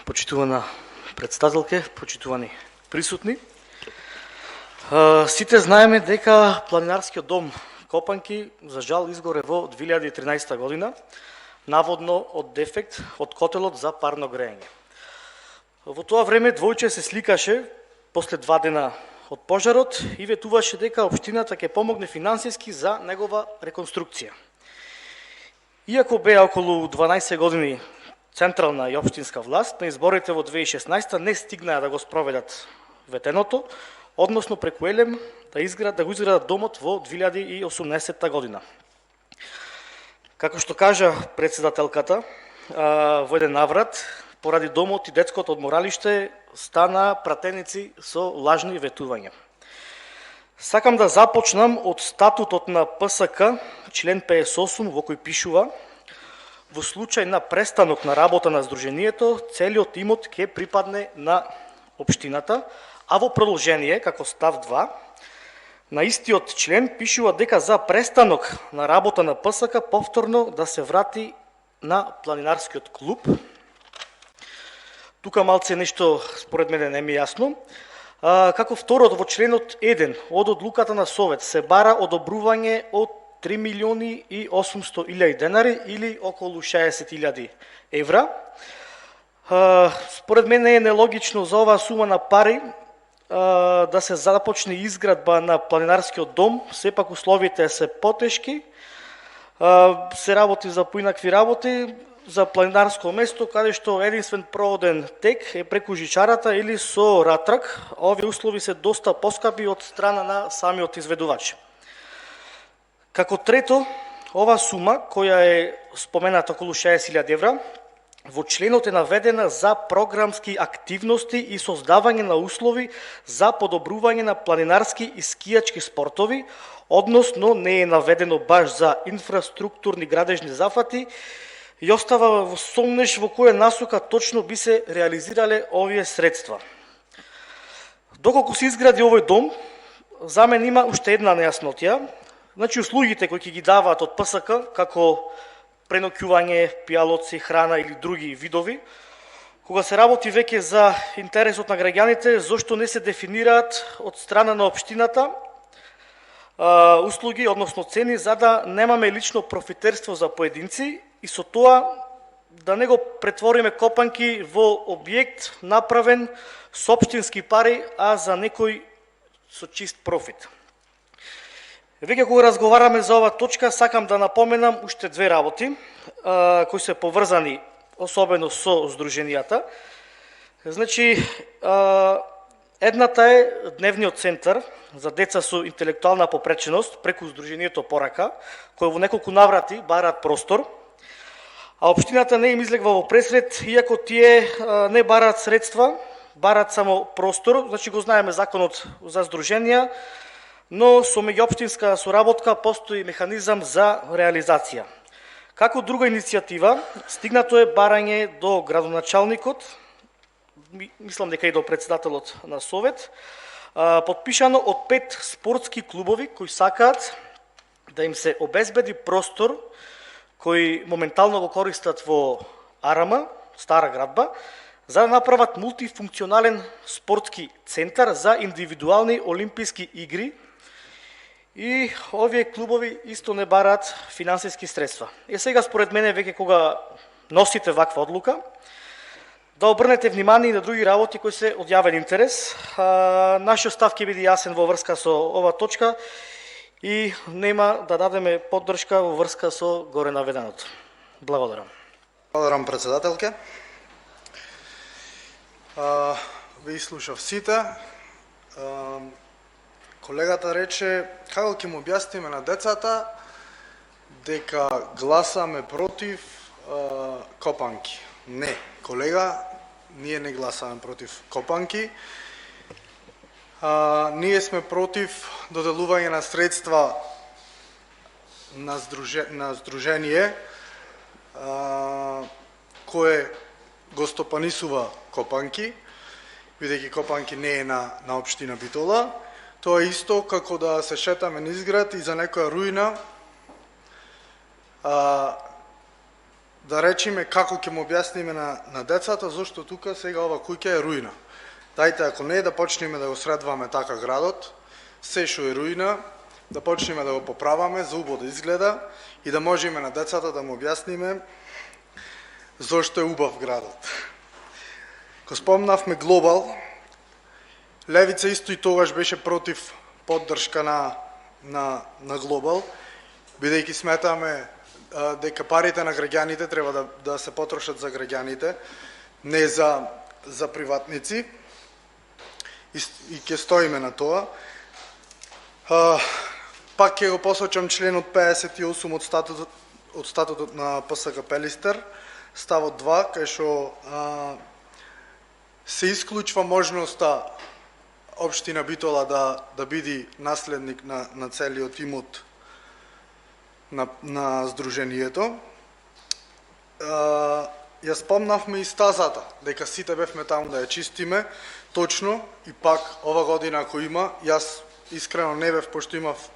Почитувана председателке, почитувани присутни. Сите знаеме дека планинарскиот дом Копанки за жал изгоре во 2013 година, наводно од дефект од котелот за парно грејење. Во тоа време двојче се сликаше после 2 дена од пожарот и ветуваше дека општината ќе помогне финансиски за негова реконструкција. Иако беа околу 12 години централна и општинска власт, на изборите во 2016 не стигнаа да го спроведат ветеното, односно преку Елем да го изградат домот во 2018 година. Како што кажа председателката, во еден наврат, поради домот и детското одморалиште, стана пратеници со лажни ветувања. Сакам да започнам од статутот на ПСК, член 58, во кој пишува: во случај на престанок на работа на Сдруженијето, целиот имот ќе припадне на општината, а во продолжение, како став 2, на истиот член пишува дека за престанок на работа на ПСК повторно да се врати на планинарскиот клуб. Тука малце нешто според мене не ми е јасно. Како второто во членот 1 од одлуката на Совет се бара одобрување од 3.800.000 денари или околу 60.000 евра. Според мене е нелогично за оваа сума на пари да се започне изградба на планинарскиот дом, сепак условите се потешки, се работи за поинакви работи, за планинарско место, каде што единствен проводен тек е преку жичарата или со ратрак. Овие услови се доста поскапи од страна на самиот изведувач. Како трето, ова сума, која е спомената околу 60.000 евра, во членот е наведена за програмски активности и создавање на услови за подобрување на планинарски и скијачки спортови, односно не е наведено баш за инфраструктурни градежни зафати и остава во сомнеш во која насока точно би се реализирале овие средства. Доколку се изгради овој дом, за мен има уште една нејаснотија. Значи, услугите кои ќе ги даваат од ПСК, како преноќување, пијалоци, храна или други видови, кога се работи веќе за интересот на граѓаните, зошто не се дефинираат од страна на општината услуги, односно цени, за да немаме лично профитерство за поединци и со тоа да не го претвориме Копанки во објект направен со општински пари, а за некој со чист профит. Веќе кога разговараме за оваа точка, сакам да напоменам уште две работи кои се поврзани особено со Сдруженијата. Значи, едната е дневниот центар за деца со интелектуална попреченост преку Сдруженијето Порака, кој во неколку наврати бараат простор, а општината не им излегва во пресред, иако тие не бараат средства, бараат само простор. Значи, го знаеме законот за Сдруженија, но со меѓуопштинска соработка постои механизам за реализација. Како друга иницијатива, стигнато е барање до градоначалникот, мислам дека и до председателот на Совет, подпишано од 5 спортски клубови кои сакаат да им се обезбеди простор кои моментално го користат во Арама, Стара градба, за да направат мултифункционален спортски центар за индивидуални олимписки игри. И овие клубови исто не бараат финансиски средства. И сега според мене веќе кога носите ваква одлука, да обрнете внимание и на други работи кои се од јавен интерес. Нашиот став ќе биде јасен во врска со ова точка и нема да дадеме поддршка во врска со горе наведеното. Благодарам. Благодарам, председателке. Ви слушав сите. Колегата рече како ќе му објасниме на децата дека гласаме против Копанки. Не, колега, ние не гласаме против Копанки. Ние сме против доделување на средства на Сдружение кое го стопанисува Копанки, бидејќи Копанки не е на општина Битола. Тоа е исто како да се шетаме низ град и за некоја руина да речеме како ќе му објасниме на децата зошто тука сега ова куќа е руина. Дајте, ако не, да почнеме да го средваме така градот, се што е руина, да почнеме да го поправаме за убаво да изгледа и да можеме на децата да му објасниме зошто е убав градот. Ко спомнавме Глобал, левица исто и тогаш беше против поддршка на Глобал, бидејќи сметаме дека парите на граѓаните треба да се потрошат за граѓаните, не за приватници. И ќе стоиме на тоа. Пак ќе го посочам членот 58 од статутот на ПСК Пелистер, ставот 2, кај што се исклучва можноста општина Битола да биде наследник на целиот имот на Сдруженијето. Ја спомнавме и стазата, дека сите бевме таму да ја чистиме, точно, и пак ова година ако има, јас искрено не бев, пошто имав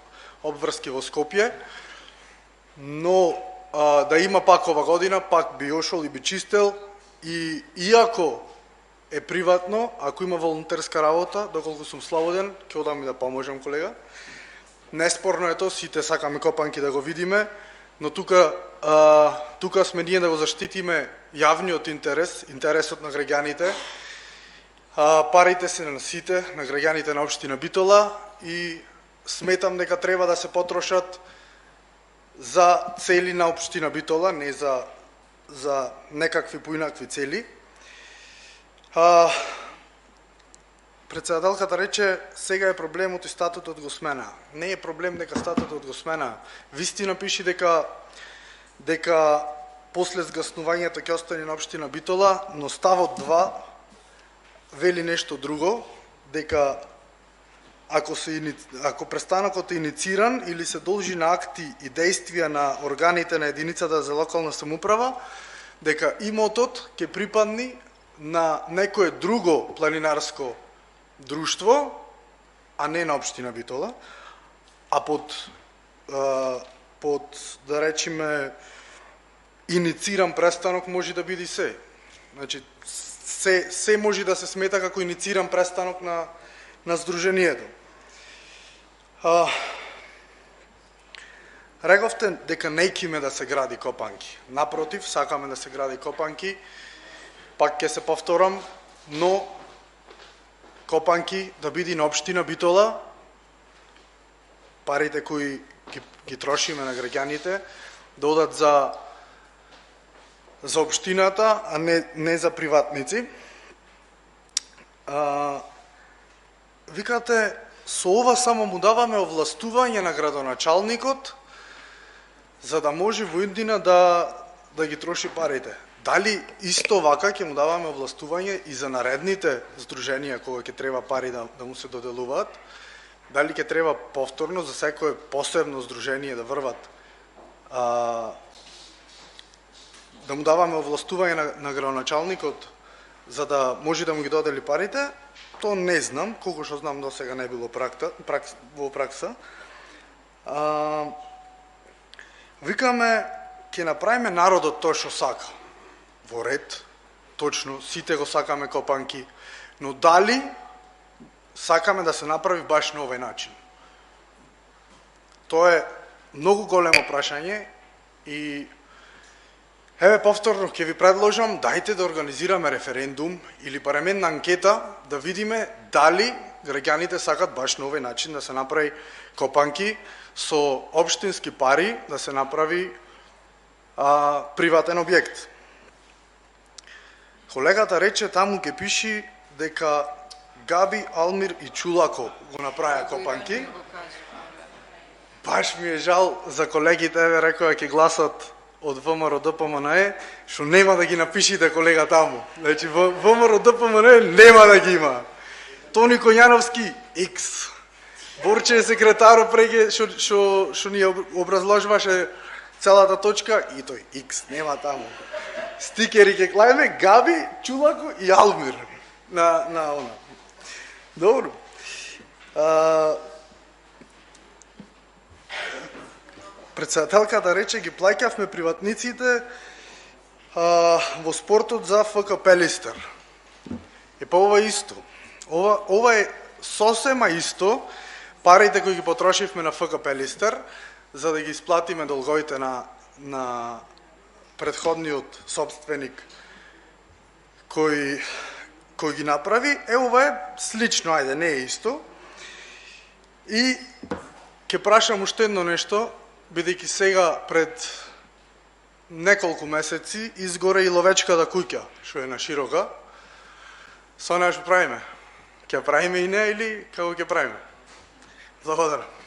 обврски во Скопје, но да има пак ова година, пак би ошол и би чистел, и иако е приватно, ако има волонтерска работа, доколку сум слободен, ќе одам и да поможам, колега. Неспорно е тоа, сите сакаме копанки да го видиме, но тука сме ние да го заштитиме јавниот интерес, интересот на граѓаните. Парите се на сите, на граѓаните на општина Битола, и сметам дека треба да се потрошат за цели на општина Битола, не за некакви поинакви цели. Председателката рече, сега е проблемот и статутот го смена. Не е проблем дека статутот го смена. Вистина пиши дека после сгаснувањето ќе остане на општина Битола, но ставот 2 вели нешто друго, дека ако престанокот е инициран или се должи на акти и действија на органите на единицата за локална самоуправа, дека имотот ќе припадни на некое друго планинарско друштво, а не на општина Битола, а под да речеме инициран престанок може да биде се. Значи се може да се смета како инициран престанок на Сдруженијето. Рековте дека неќиме да се гради копанки. Напротив, сакаме да се гради копанки. Пак ќе се повторам, но копанки да биде на општина Битола, парите кои ги трошиме на граѓаните да одат за општината, а не за приватници. Викате, со ова само му даваме овластување на градоначалникот за да може во иднина да ги троши парите. Дали исто вака ќе му даваме овластување и за наредните здруженија кога ќе треба пари да му се доделуваат? Дали ќе треба повторно за секое посебно здружение да врват да му даваме овластување на градоначалникот за да може да му ги додели парите? То не знам, колку што знам досега не било во пракса. Викаме, ќе направиме народот тоа што сака. Во ред, точно, сите го сакаме копанки, но дали сакаме да се направи баш на овој начин? Тоа е многу големо прашање и еве повторно ќе ви предложам, дајте да организираме референдум или барем една анкета да видиме дали граѓаните сакат баш на овој начин да се направи копанки со општински пари, да се направи приватен објект. Колегата рече таму ќе пиши дека Габи, Алмир и Чулако го направија копанки. Баш ми е жал за колегите, еве рекоа ќе гласат од ВМРО ДПМНЕ, што нема да ги напишите, колега, таму. Значи, ВМРО ДПМНЕ нема да ги има. Тони Коњановски, X. Борче е секретаро преге, што ни образложуваше целата точка, и тој X, нема таму. Стикери ќе клајме Габи, Чулако и Алмир на она. Добро. Председателката рече ги плаќавме приватниците Во спортот за ФК Пелистер. Па ова е исто. Ова е сосема исто парите кои ги потрошивме на ФК Пелистер за да ги исплатиме долговите на претходниот собственик кој ги направи. Ова е слично, ајде, не е исто. И ќе прашам уште едно нешто, бидејќи сега пред неколку месеци изгоре и ловечката куќа, што е на Широка. Со неа што правиме? Ќе правиме и не или како ќе правиме? Благодарам.